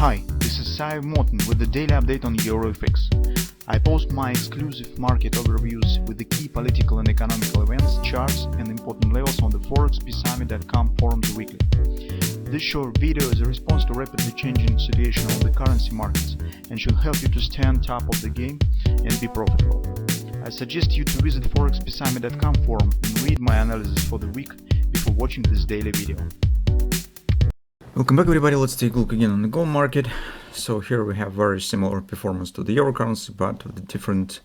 Hi, this is Sive Morten with the daily update on EuroFX. I post my exclusive market overviews with the key political and economical events, charts and important levels on the ForexPeaceArmy.com forums weekly. This short video is a response to rapidly changing situation on the currency markets and should help you to stay on top of the game and be profitable. I suggest you to visit ForexPeaceArmy.com forum and read my analysis for the week before watching this daily video. Welcome back, everybody. Let's take a look again on the gold market. So here we have very similar performance to the euro currency, but with a different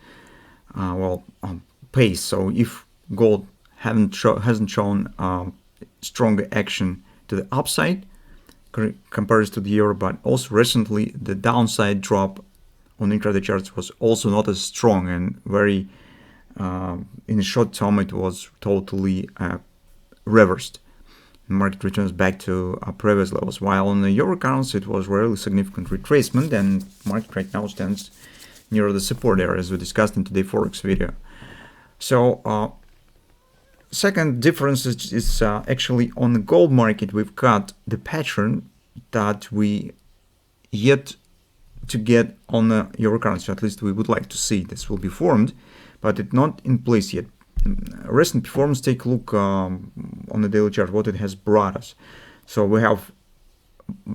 pace. So if gold hasn't shown stronger action to the upside compared to the euro, but also recently the downside drop on intraday charts was also not as strong and very in the short term it was totally reversed. Market returns back to previous levels, while on the euro currency it was really significant retracement, and market right now stands near the support area as we discussed in today's forex video. So second difference is actually on the gold market we've got the pattern that we yet to get on the euro currency. At least we would like to see this will be formed, but it's not in place yet. Recent performance, take a look on the daily chart what it has brought us. So we have,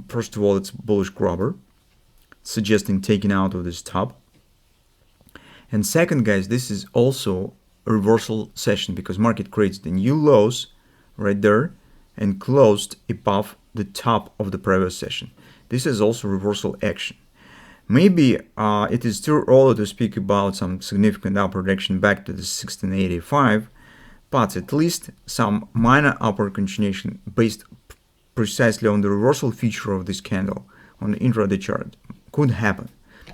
first of all, it's bullish grabber suggesting taking out of this top, and second, guys, this is also a reversal session because market creates the new lows right there and closed above the top of the previous session. This is also reversal action. Maybe it is too early to speak about some significant upward action back to the 1685, but at least some minor upward continuation based precisely on the reversal feature of this candle on the intraday chart could happen.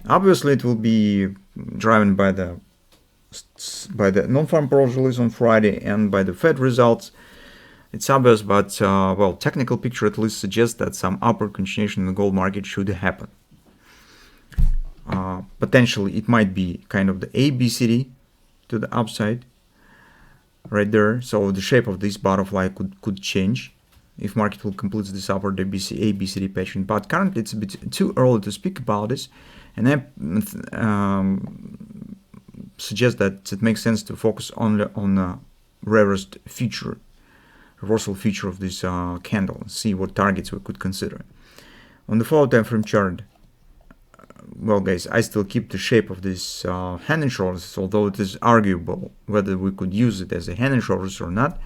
Obviously, it will be driven by the non-farm payroll release on Friday and by the Fed results. It's obvious, but technical picture at least suggests that some upward continuation in the gold market should happen. Potentially it might be kind of the ABCD to the upside right there. So the shape of this butterfly could change if market will complete this upward ABCD pattern, but currently it's a bit too early to speak about this, and I suggest that it makes sense to focus only on the reversal feature of this candle and see what targets we could consider. On the 4 time frame chart, well, guys, I still keep the shape of this hand and shoulders, although it is arguable whether we could use it as a hand and shoulders or not.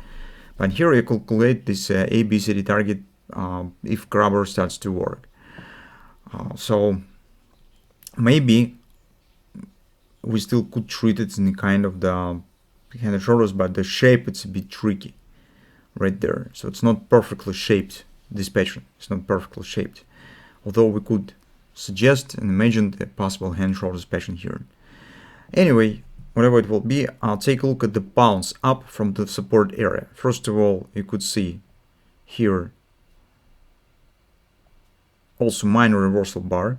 But here I calculate this ABCD target if grabber starts to work. So maybe we still could treat it in the kind of the hand and shoulders, but the shape it's a bit tricky right there. So it's not perfectly shaped. This pattern is not perfectly shaped, although we could suggest and imagine the possible hand shoulders pattern here. Anyway, whatever it will be, I'll take a look at the bounce up from the support area. First of all, you could see here also minor reversal bar,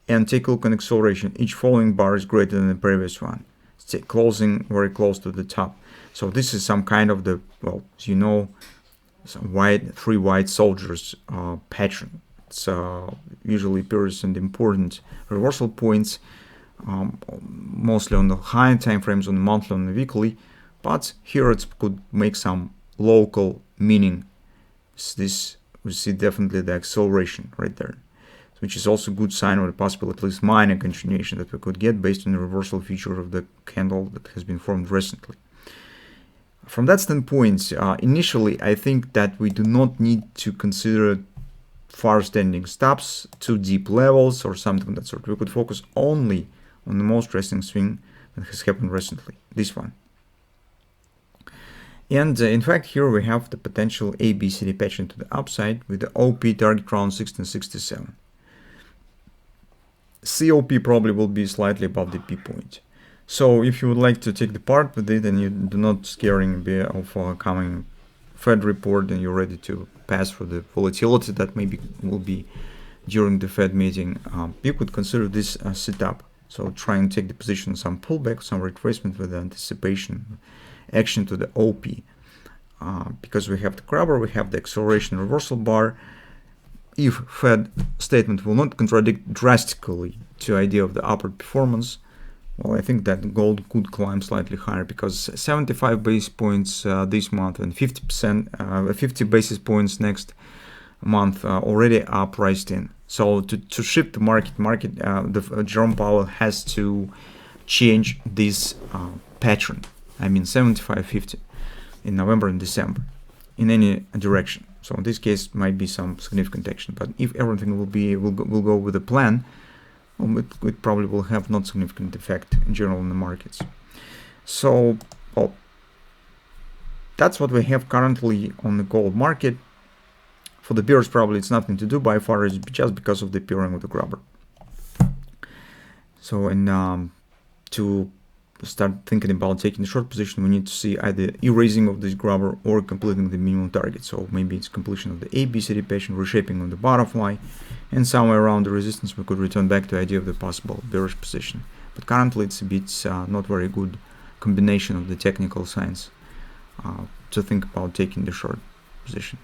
and take a look on acceleration. Each following bar is greater than the previous one. It's closing very close to the top. So this is some kind of the, well, as you know, some three white soldiers pattern. Usually appears in the important reversal points, mostly on the higher time frames, on the monthly, on the weekly, but here it could make some local meaning. This we see definitely the acceleration right there, which is also a good sign of a possible at least minor continuation that we could get based on the reversal feature of the candle that has been formed recently. From that standpoint, initially I think that we do not need to consider far standing stops, too deep levels or something of that sort. We could focus only on the most recent swing that has happened recently, this one. And in fact here we have the potential ABCD pattern to the upside with the OP target around 1667. COP probably will be slightly above the P point. So if you would like to take the part with it and you do not scaring of coming Fed report and you're ready to pass through the volatility that maybe will be during the Fed meeting, you could consider this setup. So try and take the position, some pullback, some retracement with the anticipation action to the OP. Because we have the grabber, we have the acceleration reversal bar, if Fed statement will not contradict drastically to idea of the upward performance, well, I think that gold could climb slightly higher, because 75 basis points this month and 50 basis points next month already are priced in. So to shift the market, Jerome Powell has to change this pattern. I mean 75-50 in November and December in any direction. So in this case might be some significant action. But if everything will go with the plan, well, it probably will have not significant effect in general in the markets. So, well, that's what we have currently on the gold market. For the bears, probably it's nothing to do by far, it's just because of the pairing of the grabber. So, and to start thinking about taking the short position, we need to see either erasing of this grabber or completing the minimum target. So maybe it's completion of the ABCD pattern, reshaping on the butterfly, and somewhere around the resistance we could return back to the idea of the possible bearish position. But currently it's a bit not very good combination of the technical signs to think about taking the short position.